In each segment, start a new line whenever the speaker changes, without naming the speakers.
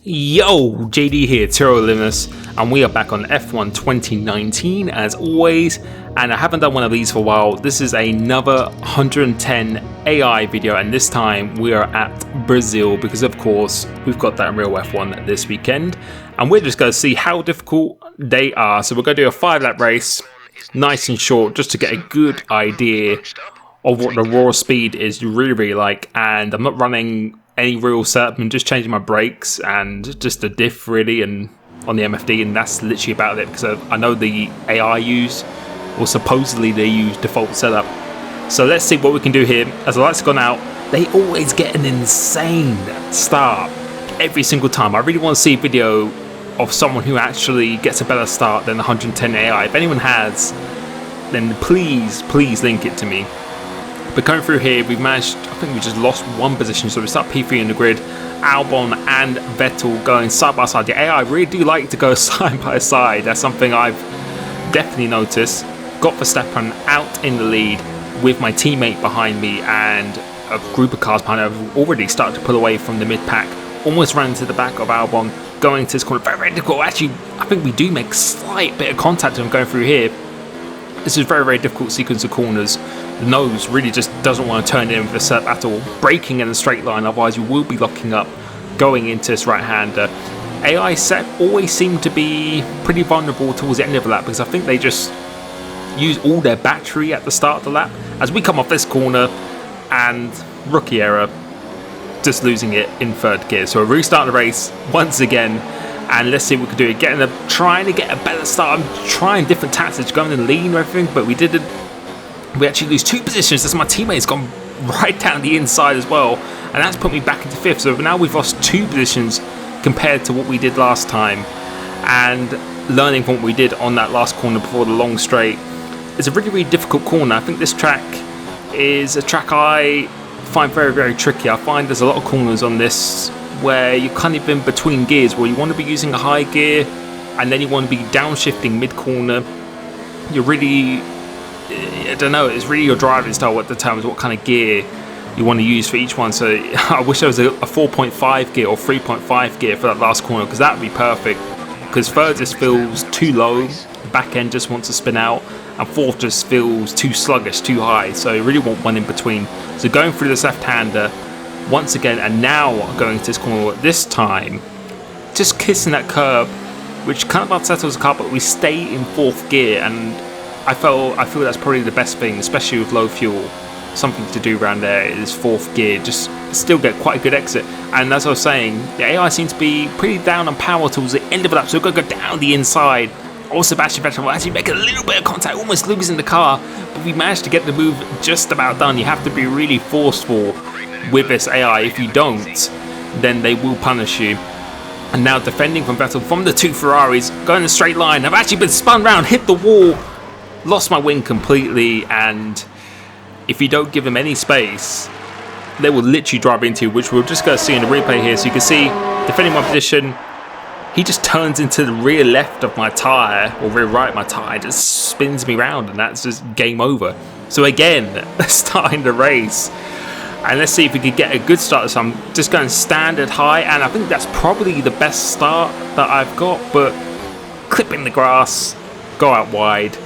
Yo, JD here, Limitless, and we are back on F1 2019 as always, and I haven't done one of these for a while. This is another 110 AI video, and this time we are at Brazil because of course we've got that real F1 this weekend, and we're just going to see how difficult they are. So we're going to do a 5-lap race, nice and short, just to get a good idea of what the raw speed is really like. And I'm not running any real setup, I'm just changing my brakes and just the diff really, and on the MFD, and that's literally about it, because I know the AI use, or supposedly they use default setup. So let's see what we can do here. As the lights have gone out, they always get an insane start every single time. I really want to see a video of someone who actually gets a better start than 110 AI. If anyone has, then please link it to me. But going through here, we've managed, I think we just lost one position, so we start P3 in the grid. Albon and Vettel going side by side. The AI really do like to go side by side. That's something I've definitely noticed. Got Verstappen out in the lead with my teammate behind me, and a group of cars behind me have already started to pull away from the mid-pack. Almost ran into the back of Albon, going to this corner. Very difficult. Actually, I think we do make slight bit of contact with him going through here. This is a very difficult sequence of corners. The nose really just doesn't want to turn in with the setup at all. Braking in a straight line, otherwise you will be locking up going into this right-hander. AI set always seem to be pretty vulnerable towards the end of the lap, because I think they just use all their battery at the start of the lap. As we come off this corner, and rookie error, just losing it in third gear. So we're restarting the race once again, and let's see what we can do. Trying to get a better start. I'm trying different tactics, going in lean and everything, but we didn't. We actually lose 2 positions as my teammate's gone right down the inside as well, and that's put me back into 5th. So now we've lost 2 positions compared to what we did last time, and learning from what we did on that last corner before the long straight. It's a really difficult corner. I think this track is a track I find very tricky. I find there's a lot of corners on this where you're kind of in between gears, where you want to be using a high gear and then you want to be downshifting mid-corner. You're really, I don't know, it's really your driving style what determines what kind of gear you want to use for each one. So I wish there was a 4.5 gear or 3.5 gear for that last corner, because that would be perfect, because third just feels too low, back end just wants to spin out, and fourth just feels too sluggish, too high. So you really want one in between. So going through this left-hander once again, and now going to this corner, this time just kissing that curb, which kind of unsettles the car, but we stay in 4th gear, and I feel that's probably the best thing, especially with low fuel. Something to do around there is 4th gear, just still get quite a good exit. And as I was saying, the AI seems to be pretty down on power towards the end of the lap, so we're going to go down the inside. Also, Sebastian Vettel will actually make a little bit of contact, almost losing the car, but we managed to get the move just about done. You have to be really forceful with this AI. If you don't, then they will punish you. And now defending from Vettel from the 2 Ferraris, going in a straight line. I've actually been spun round, hit the wall, lost my wing completely, and if you don't give them any space, they will literally drive into you, which we're just going to see in the replay here. So you can see, defending my position, he just turns into the rear left of my tyre, or rear right of my tyre, just spins me round, and that's just game over. So again, starting the race, and let's see if we could get a good start. So I'm just going standard high, and I think that's probably the best start that I've got, but clipping the grass, go out wide,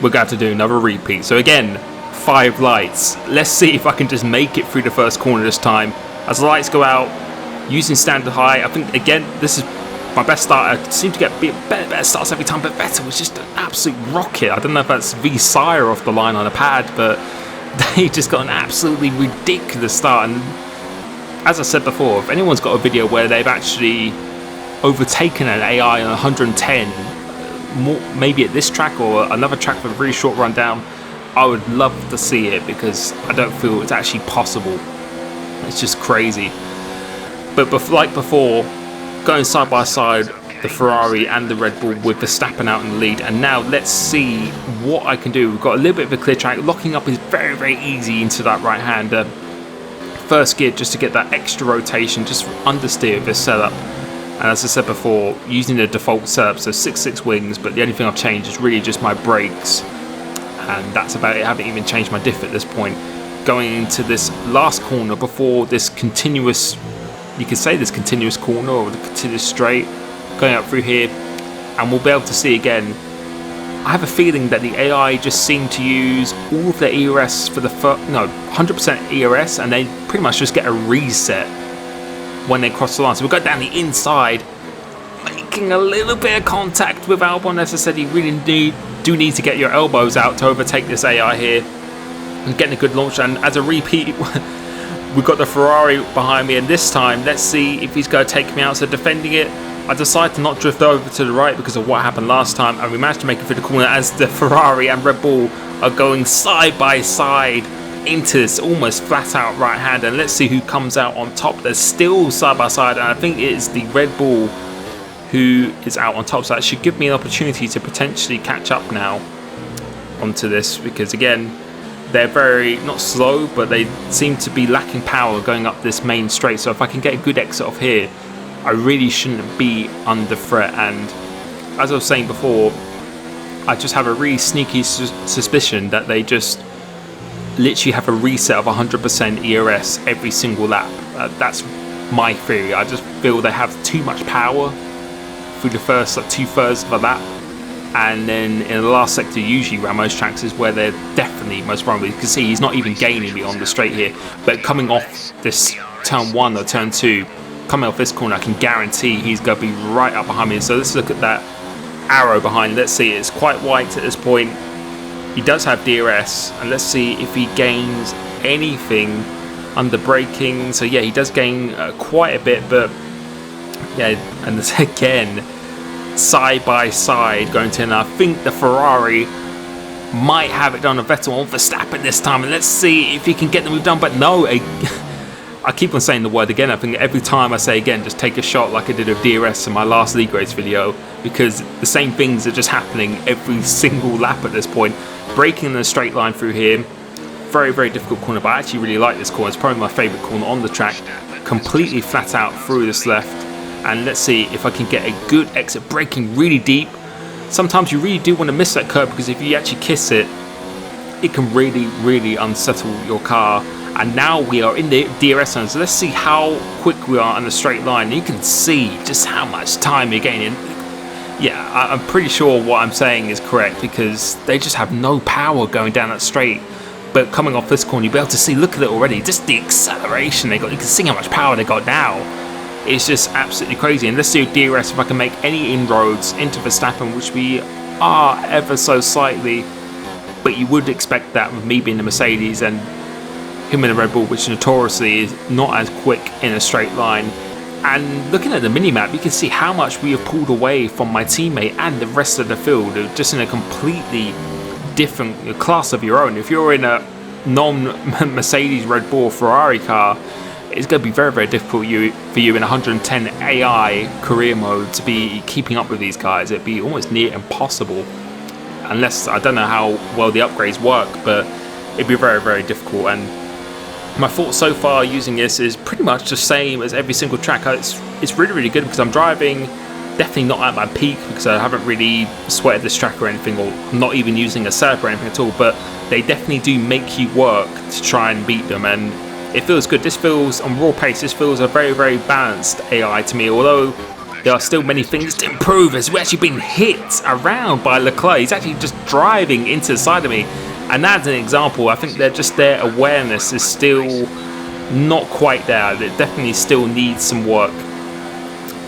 we're going to have to do another repeat. So again, 5 lights. Let's see if I can just make it through the first corner this time. As the lights go out, using standard high, I think again, this is my best start. I seem to get better starts every time, but Vettel was just an absolute rocket. I don't know if that's V Sire off the line on a pad, but they just got an absolutely ridiculous start. And as I said before, if anyone's got a video where they've actually overtaken an AI on 110, more, maybe at this track or another track with a really short run down, I would love to see it, because I don't feel it's actually possible. It's just crazy. But like before, going side by side, the Ferrari and the Red Bull with Verstappen out in the lead. And now let's see what I can do. We've got a little bit of a clear track. Locking up is very easy into that right-hander. First gear just to get that extra rotation, just understeer with this setup. And as I said before, using the default setup, so 6.6 wings, but the only thing I've changed is really just my brakes. And that's about it. I haven't even changed my diff at this point. Going into this last corner before this continuous you could say this continuous corner or the continuous straight going up through here, and we'll be able to see again. I have a feeling that the AI just seemed to use all of their ERS for the 100% ERS, and they pretty much just get a reset when they cross the line. So we'll go down the inside, making a little bit of contact with Albon. As I said, you really do need to get your elbows out to overtake this AI here and getting a good launch. And as a repeat, we've got the Ferrari behind me, and this time let's see if he's going to take me out. So defending it, I decided to not drift over to the right because of what happened last time, and we managed to make it through the corner as the Ferrari and Red Bull are going side by side into this almost flat out right hand. And let's see who comes out on top. They're still side by side, and I think it is the Red Bull who is out on top, so that should give me an opportunity to potentially catch up now onto this, because again, they're very, not slow, but they seem to be lacking power going up this main straight. So if I can get a good exit off here, I really shouldn't be under threat. And as I was saying before, I just have a really sneaky suspicion that they just literally have a reset of 100% ERS every single lap. That's my theory. I just feel they have too much power through the first 2/3 of a lap, and then in the last sector, usually around most tracks, is where they're definitely most vulnerable. You can see he's not even gaining me on the straight here, but coming off this turn 1 or turn 2, coming off this corner, I can guarantee he's going to be right up behind me. So let's look at that arrow behind. Let's see, it's quite white at this point. He does have DRS, and let's see if he gains anything under braking. So yeah, he does gain quite a bit, but yeah, and this again, side by side going to, and I think the Ferrari might have it done on Vettel on Verstappen this time, and let's see if he can get the move done. But no, I keep on saying the word again. I think every time I say again, just take a shot like I did with DRS in my last league race video, because the same things are just happening every single lap at this point. Braking in a straight line through here, very, very difficult corner, but I actually really like this corner. It's probably my favourite corner on the track. Completely flat out through this left, and let's see if I can get a good exit, braking really deep. Sometimes you really do want to miss that curb, because if you actually kiss it, it can really, really unsettle your car. And now we are in the DRS zone, so let's see how quick we are on the straight line. You can see just how much time you're gaining. Yeah, I'm pretty sure what I'm saying is correct, because they just have no power going down that straight. But coming off this corner, you'll be able to see, look at it already, just the acceleration they got. You can see how much power they got now. It's just absolutely crazy. And let's do DRS if I can make any inroads into Verstappen, which we are ever so slightly. But you would expect that with me being the Mercedes and him in the Red Bull, which notoriously is not as quick in a straight line. And looking at the mini-map, you can see how much we have pulled away from my teammate and the rest of the field, just in a completely different class of your own. If you're in a non-Mercedes, Red Bull, Ferrari car, it's going to be very, very difficult for you in 110 AI career mode to be keeping up with these guys. It'd be almost near impossible, unless, I don't know how well the upgrades work, but it'd be very, very difficult. And my thoughts so far using this is pretty much the same as every single track. It's really, really good, because I'm driving definitely not at my peak, because I haven't really sweated this track or anything, or I'm not even using a setup or anything at all, but they definitely do make you work to try and beat them, and it feels good. This feels, on raw pace, this feels a very, very balanced AI to me, although there are still many things to improve, as we're actually being hit around by Leclerc. He's actually just driving into the side of me. And that's an example. I think their awareness is still not quite there. It definitely still needs some work.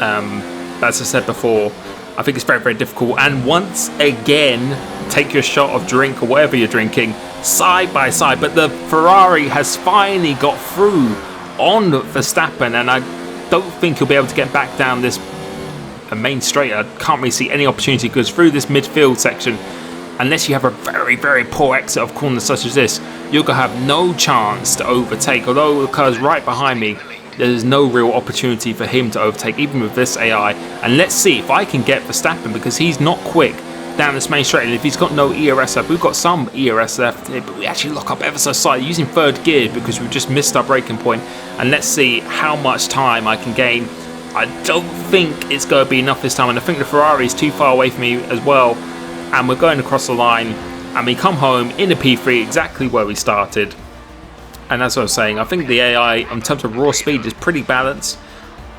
As I said before, I think it's very, very difficult. And once again, take your shot of drink or whatever you're drinking, side by side. But the Ferrari has finally got through on Verstappen, and I don't think he'll be able to get back down this main straight. I can't really see any opportunity, because through this midfield section, unless you have a very, very poor exit of corners such as this, you're going to have no chance to overtake. Although Leclerc's right behind me, there's no real opportunity for him to overtake, even with this AI. And let's see if I can get Verstappen, because he's not quick down this main straight. And if he's got no ERS left, we've got some ERS left, but we actually lock up ever so slightly using third gear, because we've just missed our braking point. And let's see how much time I can gain. I don't think it's going to be enough this time, and I think the Ferrari is too far away from me as well. And we're going across the line, and we come home in a P3 exactly where we started. And as I was saying, I think the AI in terms of raw speed is pretty balanced.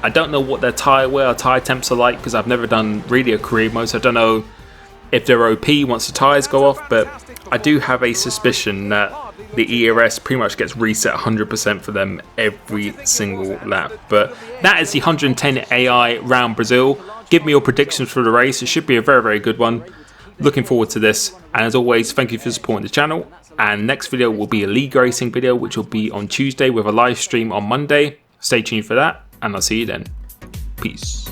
I don't know what their tire temps are like because I've never done really a career mode, so I don't know if they're OP once the tires go off, but I do have a suspicion that the ERS pretty much gets reset 100% for them every single lap. But that is the 110 AI round Brazil. Give me your predictions for the race. It should be a very, very good one. Looking forward to this. And as always, thank you for supporting the channel. And next video will be a league racing video, which will be on Tuesday with a live stream on Monday. Stay tuned for that, and I'll see you then. Peace.